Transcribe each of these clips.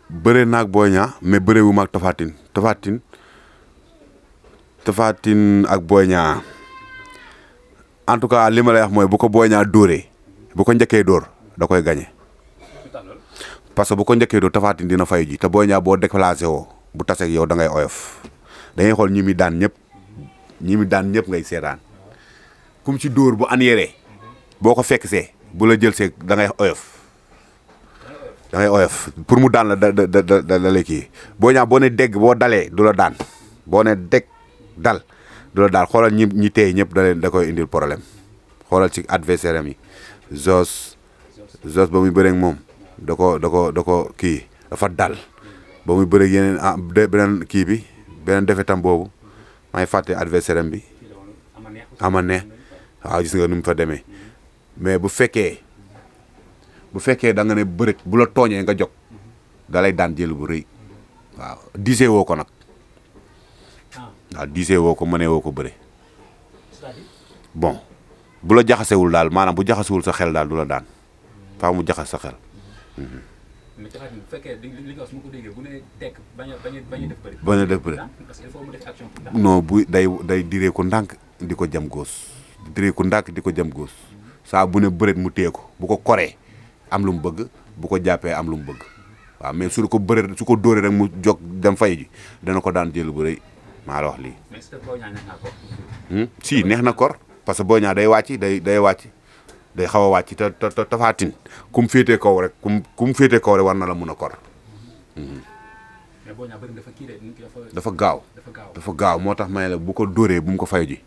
bëre naag Boy Niang mais bëre wu ma ak Tapha Tine ak Boy Niang en tout cas li ma lay wax mooy bu ko Boy Niang dóoree bu ko njëkkee dóor da koy gagné parce que bu ko njëkkee dóor Tapha Tine dina fay ji te Boy Niang boo déplacé woo bu taseeg yow da ngay oyof dañuy xool ñi mi daan ñëpp ngay seetaan kum ci dóor bu aniyéree boo ko fekk see bu la jël see da ngay oyof pour mu daan la da lay kii Boy Niang boo ne dégg boo dalee du la daan boo ne dégg dal du la daan xoolal ñi tey ñëpp da koy indil problème xoolal ci adversaire am yi Zos ba muy bëreeg moom da ko kii dafa dal ba muy bëreeg yeneen beneen kii bi beneen defetam boobu may fàtte adversaire am bi ama ne waaw gis nga nu mu fa demee mais bu fekkee da nga ne bërët bu la tooñee nga jóg da lay daan jël bu rëy waaw diisee woo ko nag waaw diisee woo ko mënee woo ko bëre bon bu la jaxasewul daal maanaam bu jaxasewul sa xel daal du la daan faaw mu jaxas sa xel. mais Tapha Tine bu fekkee li nga wax su ma ko déggee bu ne tekk bañ a def bëri. bañ a def bëri parce que il faut mu def action. non bu day diree ko ndànk di ko jam góos diree ko ndànk di ko jam góos saa bu ne bëreet mu téye ko bu ko koree am lu mu bëgg bu ko jàppee am lu mu bëgg waaw mais su ko bëree su ko dóoree rek mu jóg dem fay ji dana ko daan jël bu rëy maa la wax lii. mais est-ce que Boy Niang neex na ko. si neex na kor parce que Boy Niang day wàcc day wàcc day xaw a wàcc te Tapha Tine ku mu féetee kaw rek ku mu féetee kaw rek war na la mun a kor. mais Boy Niang bëri dafa kii de dafa gaaw moo tax may la bu ko dóoree bu mu ko fay ji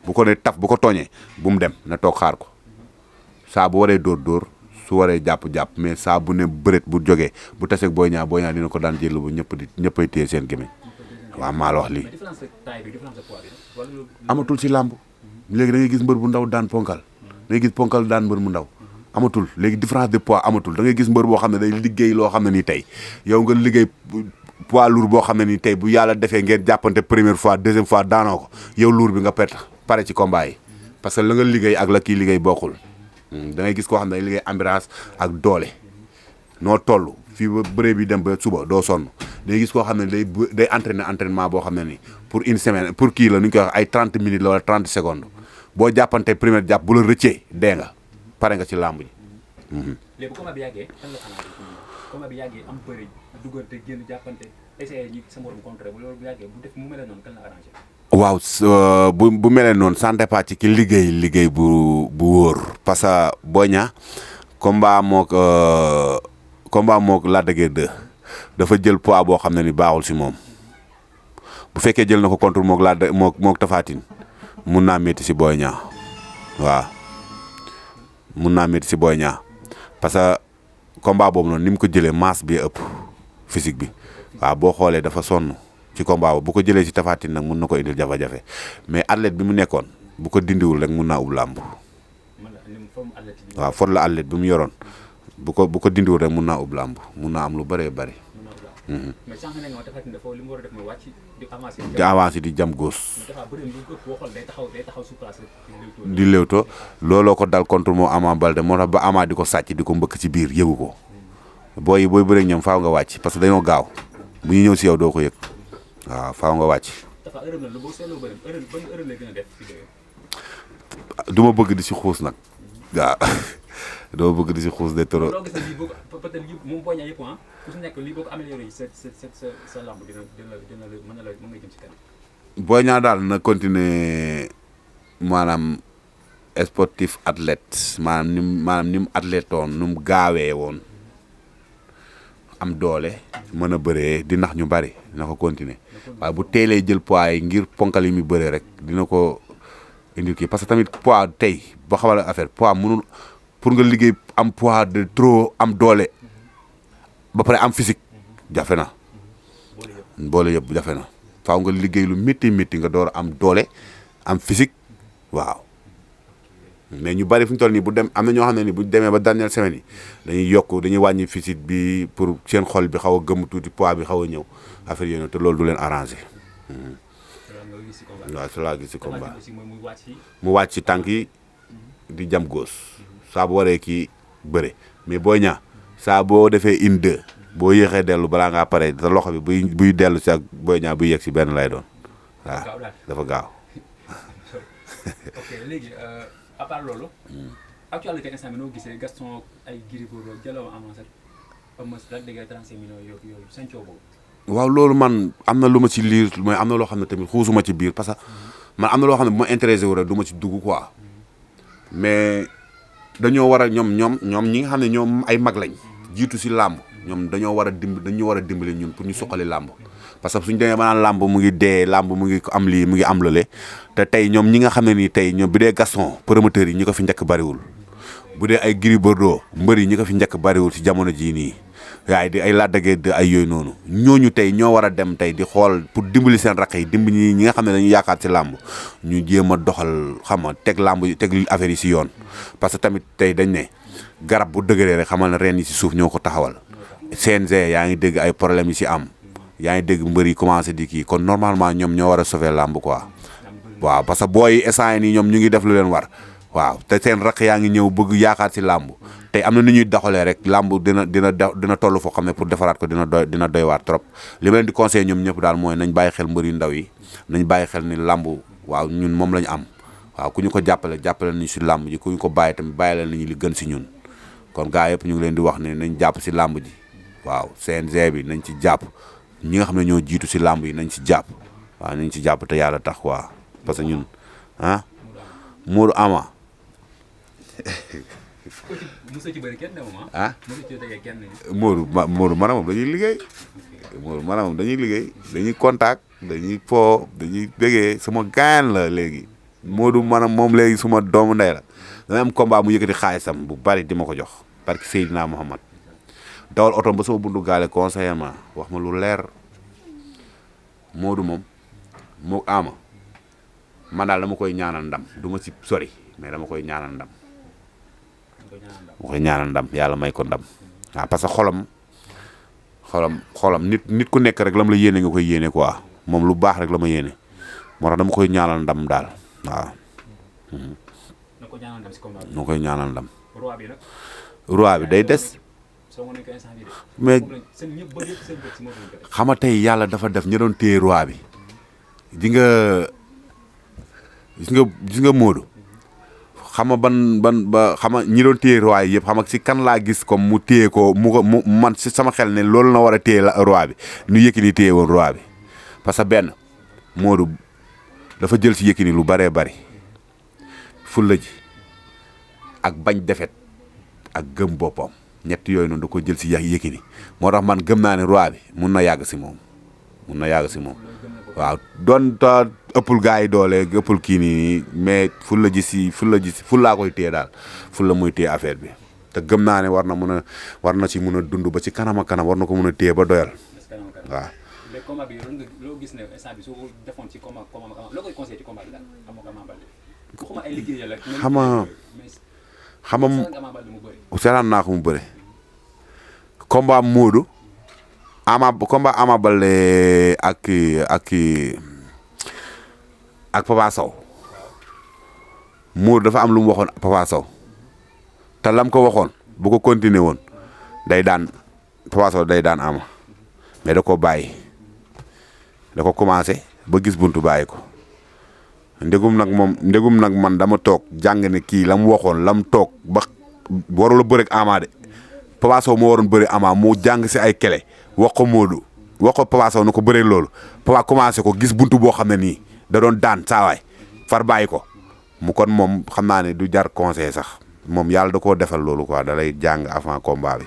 bu ko ne taf bu ko tooñee bu mu dem na toog xaar ko saa bu waree dóor su waree jàpp mais saa bu ne bëreet bu jógee bu taseeg Boy Niang dina ko daan jël bu ñëppay téye seen gémmiñ waaw maa la wax lii. amatul ci làmb léegi da ngay gis mbër bu ndaw daan ponkal da ngay gis ponkal daan mbër mu ndaw amatul léegi différence de poids amatul da ngay gis mbër boo xam ne day liggéey loo xam ne nii tey yow nga liggéey poids lourd boo xam ne nii tey bu yàlla defee ngeen jàppante première fois deuxième fois daanoo ko yow lourd bi nga pare ci combat yi parce que la nga liggéey ak la kii liggéey bokkul da ngay gis koo xam ne day liggéey ambulance ak doole noo toll fii ba bëree bi dem ba suba doo sonn day gis koo xam ne day entraînement boo xam ne nii pour une semaine pour kii la nu ñu koy wax ay 30 minutes la wala 30 secondes boo jàppante première jàpp bu la rëccee dee nga pare nga ci làmb ji. léegi bu combat bi yàggee fan la xanaa combat bi yàggee am bëri duggante génn jàppante essayé ñi sa morom contre bu loolu bu yàggee bu def mu mel noonu kan la arrangé. waaw bu melee noonu ça dépend ci ki liggéey bu wóor parce que Boy Niang combat mook Lac de Guiers 2 dafa jël poids boo xam ne ni baaxul si moom bu fekkee jël na ko contre mook Tapha Tine mun naa métti si Boy Niang waaw mun naa métti si Boy Niang parce que combat boobu noonu ni mu ko jëlee masse bi ëpp physique bi waaw boo xoolee dafa sonn ci combat boobu bu ko jëlee ci Tapha Tine nag mun na ko indil jafe-jafe mais athlète bi mu nekkoon bu ko dindiwul rek mun naa ub làmb waaw for la athlète bi mu yoroon bu ko dindiwul rek mun naa ub làmb mun naa am lu bëree bëri. mais sànq ne nga Tapha Tine dafa li mu war a def mooy wàcc di avancé di jam góos. di léewtoo looloo ko dal contre moo Ama Baldé moo tax ba Ama di ko sàcc di ko mbëkk ci biir yëgu ko booy bëreeg ñoom faaw nga wàcc parce que dañoo gaaw bu ñu ñëw si yow doo ko yëg waaw faaw nga wàcc. du ma bëgg di si xuus nag waaw doo bëgg di si xuus de trop. Boy Niang daal na continuer maanaam sportif athlète maanaam ni mu athlète woon nu mu gaawee woon am doole mën a bëree di nax ñu bari dina ko continuer waaye bu teelee jël poids yi ngir ponkal yi muy bëree rek dina ko indil kii parce que tamit poids tey boo xamal affaire poids mënul pour nga liggéey am poids de trop am doole ba pare am physique jafe na boole yëpp jafe na faaw nga liggéey lu métti nga door am doole am physique waaw mais ñu bari fu ñu toll nii bu dem am na ñoo xam ne ni bu demee ba dernière semaine yi dañuy wàññi physique bi pour seen xol bi xaw a gëmm tuuti poids bi xaw a ñëw affaire yooyu te loolu du leen arrangé. waaw su laa gis si combat mu wàcc ci tànk yi di jam góos saa bu waree kii bëre mais Boy Niang saa boo defee une deux boo yéexee dellu balaa ngaa pare sa loxo bi buy dellu si ak Boy Niang buy yegg si benn lay doon waaw dafa gaaw. ok léegi à part loolu. actualité instant bi noo gisee Gaston ay Gris Bordeaux jëloo avancé am na Lac de Guiers 35 millions yooyu seen coow boobu. waaw loolu man am na lu ma ci liir mooy am na loo xam ne tamit xuusuma ci biir parce que man am na loo xam ne bu ma intéressé wu rek du ma ci dugg quoi mais dañoo war a ñoom ñi nga xam ne ñoom ay mag lañ jiitu si làmb ñoom dañoo war a dimbali ñun pour ñu suqali làmb parce que suñu demee ba naan làmb mu ngi dee làmb mu ngi am lii mu ngi am lële te tey ñoom ñi nga xam ne nii tey ñoom bi dee Gaston promoteurs yi ñi ko fi njëkk bariwul bu dee ay Gris Bordeaux mbër yi ñi ko fi njëkk bariwul si jamono jii nii waaye di ay Lac de Guiers ay yooyu noonu ñooñu tey ñoo war a dem tey di xool pour dimbali seen rakk yi dimbali ñi nga xam ne dañu yaakaar ci làmb ñu jéem a doxal xam nga teg làmb yi teg affaire yi si yoon parce que tamit tey dañ ne garab bu dëgëree rek xamal ne reen yi si suuf ñoo ko taxawal CNG yaa ngi dégg ay problèmes yi si am yaa ngi dégg mbër yi commencé di kii kon normalement ñoom ñoo war a sauver làmb quoi waaw parce que booy instant nii ñoom ñu ngi def lu leen war waaw te seen rakk yaa ngi ñëw bëgg yaakaar ci làmb tey am na nu ñuy doxalee rek làmb dina toll foo xam ne pour defaraat ko dina doy waar trop li ma leen di conseillé ñoom ñëpp daal mooy nañ bàyyi xel mbër yu ndaw yi nañ bàyyi xel ni làmb waaw ñun moom la ñu am waaw ku ñu ko jàppale nañu ci làmb ji ku ñu ko bàyyi tamit bàyyi leen nañu li gën ci ñun kon gaa yëpp ñu ngi leen di wax ne nañ jàpp ci làmb ji waaw CNG bi nañ ci jàpp ñi nga xam ne ñoo jiitu ci làmb yi nañ ci jàpp waaw nañ ci jàpp te yàlla tax quoi parce que ñun Modou Ama Modou maanaam dañuy liggéey dañuy contact dañuy po dañuy bégee sama gaañ la léegi Modou maanaam moom léegi suma doomu ndey la dana am combat mu yëkkati xaalisam bu bari di ma ko jox parce que Seydina Mohamed dawal oto ba sama buntu gaale conseiller ma wax ma lu leer Modou moom moo Ama man daal dama koy ñaanal ndam du ma ci sori mais dama koy ñaanal ndam yàlla may ko ndam waaw parce que xolam nit ku nekk rek lam la yéene nga koy yéene quoi moom lu baax rek la ma yéene moo tax dama koy ñaanal ndam daal waaw. na koy ñaanal ndam. roi bi day des. mais xam nga tey yàlla dafa def ñu doon téye roi bi gis nga Modou. xam nga ba xam nga ñi doon téye roi yëpp xam nga si kan laa gis comme mu téye ko mu man si sama xel ne loolu na war a téye roi bi nu Yékini téye woon roi bi parce que benn Modou dafa jël si Yékini lu bëree bëri fulla ji ak bañ defet ak gëm boppam ñett yooyu noonu da ko jël si Yékini moo tax man gëm naa ne roi bi mun na yàgg si moom waaw doon ta ëppul gars yi doole ëppul kii nii mais fulla koy téye daal fulla muy téye affaire bi te gëm naa ne war na ci mun a dund ba ci kanam ak kanam war na ko mun a téye ba doyal waaw. léegi combat bi loo gis ne instant bi soo ko defoon ci combat loo koy conseillé ci combat bi daal amoo ko Ama Baldé waxuma ay liggéey la xam nga seetaan naa ko mu bëre combat Modou Ama Baldé ak Papa Sow Modou dafa am lu mu waxoon Papa Sow te lam ko waxoon bu ko continuer woon day daan Papa Sow day daan Ama mais da ko bàyyi da ko commencé ba gis buntu bàyyi ko ndegum nag man dama toog jàng ne kii la mu waxoon lam toog ba warul a bëre ak Ama de Papa Sow moo waroon bëri Ama mu jàng si ay kele wax ko Modou wax ko Papa Sow na ko bëree loolu Papa commencé ko gis buntu boo xam ne nii da doon daan saawaay far bàyyi ko mu kon moom xam naa ne du jar conseil sax moom yàlla da koo defal loolu quoi da lay jàng avant combat bi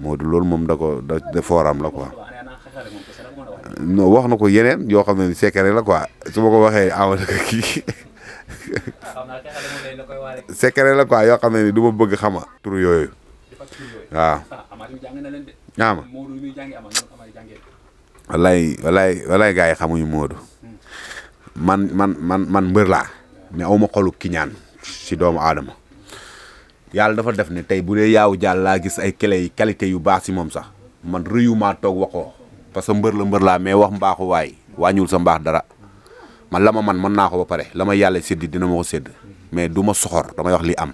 Modou loolu moom da fooram la quoi. non wax na ko yeneen yoo xam ne secret la quoi su ma ko waxee amana ko kii secret la quoi yoo xam ne ni du ma bëgg xama tur yooyu waaw ama wallaay gars yi xamuñu Modou man mbër laa mais awma xolu kiñaan si doomu aadama yàlla dafa def ne tey bu dee yaawu jàll laa gis ay qualité yu baax si moom sax man rëyumaa toog waxoo parce que mbër laa mais wax mbaaxu waay wàññiwul sa mbaax dara man la ma man mën naa ko ba pare la ma yàlla sédd dina ma ko sédd mais du ma soxor damay wax li am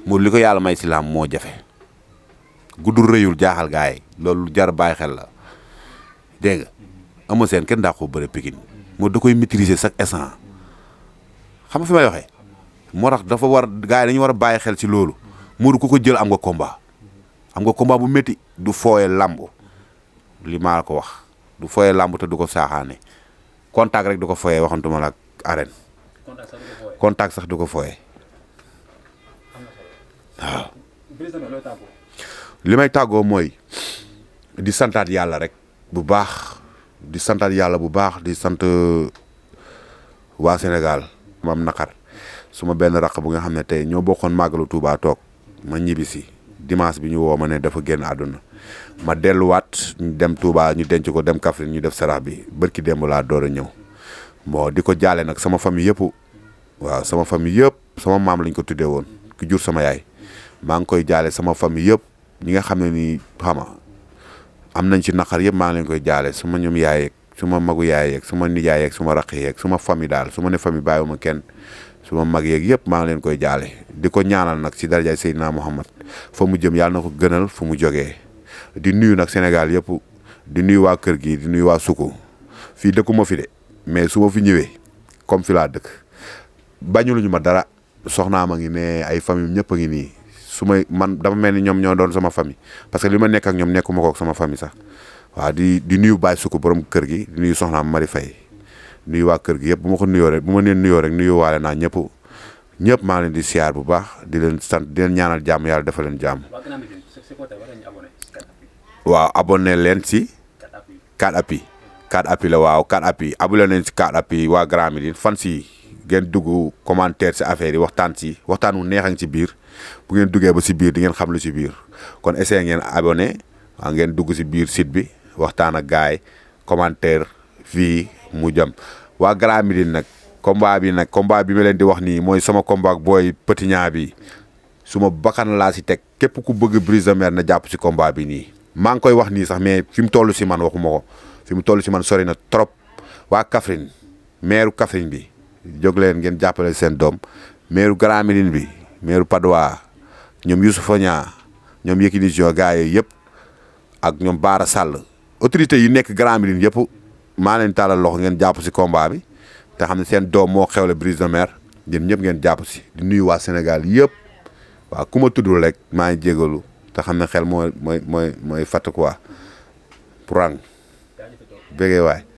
Modou li ko yàlla may si laam moo jafe guddul rëyul jaaxal gars yi loolu jar bàyyi xel la dégg nga Eumeu Sène kenn daa ko bëre Pikine moo da koy maîtriser chaque instant xam nga fi may waxee moo tax dafa war gars yi dañu war a bàyyi xel ci loolu Modou ku ko jël am nga combat bu métti du fooye lamb li maa ko wax du fooye lamb te du ko saaxaane contact rek du ko fooye waxantuma la ak arène contact sax du ko fooye waaw li may tàggoo mooy di santaat yàlla rek bu baax di santaat yàlla bu baax di sant waa Sénégal mam naqar suma benn raq bu nga xam ne tey ñoo bokkoon màggalu Touba toog ma ñibbisi dimanche bi ñu woo ma ne dafa génn àdduna ma delluwaat ñu dem Touba ñu denc ko dem Kaffrine ñu def sarax bi bërki démb laa door a ñëw bon di ko jaale nag sama famille yëpp waaw sama famille yëpp sama maam lañ ko tuddee woon ki jur sama yaay maa ngi koy jaale sama famille yëpp ñi nga xam ne nii xama am nañ ci naqar yëpp maa ngi leen koy jaale suma ñoom yaay yeeg suma magu yaay yeeg suma nijaay yeeg suma raq yeeg suma famille daal su ma ne famille bàyyiwuma kenn suma mag yeeg yëpp maa ngi leen koy jaale di ko ñaanal nag ci darajaay Seydina Muhammad fa mu jëm yàlla na ko gënal fu mu jógee di nuyu nag Sénégal yëpp di nuyu waa kër gi di nuyu waa Suku fii dëkkuma fi de mais su ma fi ñëwee comme fi laa dëkk bañuluñu ma dara soxnaam a ngi ne ay famille ñëpp a ngi nii su may man dama mel ni ñoom ñoo doon sama famille parce que li ma nekk ak ñoom nekkuma ko ak sama famille sax waaw di nuyu Baye Suku borom kër gi di nuyu soxnaam Mari Faye nuyu waa kër gi yëpp bu ma ko nuyoo rek bu ma neen nuyoo rek nuyu waale naa ñëpp maa leen di siyaar bu baax di leen sant di leen ñaanal jàmm yàlla defal leen jàmm. waaw abonné leen si 4appuis 4appuis la waaw 4appuis abonné leen si 4appuis waa Grand Médine fan si ngeen dugg commentaire si affaire yi waxtaan wu neex a ngi ci biir bu ngeen duggee ba si biir di ngeen xam lu si biir kon essayé ngeen abonné waa ngeen dugg si biir site bi waxtaan ak gaay commentaire fii mu jëm waa Grand Médine nag combat bi ma leen di wax nii mooy sama combat ak booy Petit Niang bi suma bakkan laa si teg képp ku bëgg Brise de Mer na jàpp si combat bi nii maa ngi koy wax nii sax mais fi mu toll si man waxuma ko fi mu toll si man sori na trop waa Kaffrine maire Kaffrine bi jóg leen ngeen jàppale seen doom maire Grand Médine bi maire Padois ñoom Youssoufa Niang ñoom Yékini Junior gars yi yëpp ak ñoom Baara Sall autorités yi nekk Grand Médine yëpp maa leen taalal loxo ngeen jàpp si combat bi te xam ne seen doom moo xewle Brise de Mer yéen ñëpp ngeen jàpp si di nuyu waa Sénégal yëpp waaw ku ma tuddul rek maa ngi jégalu te xam ne xel mooy fatt quoi pour bëggee waay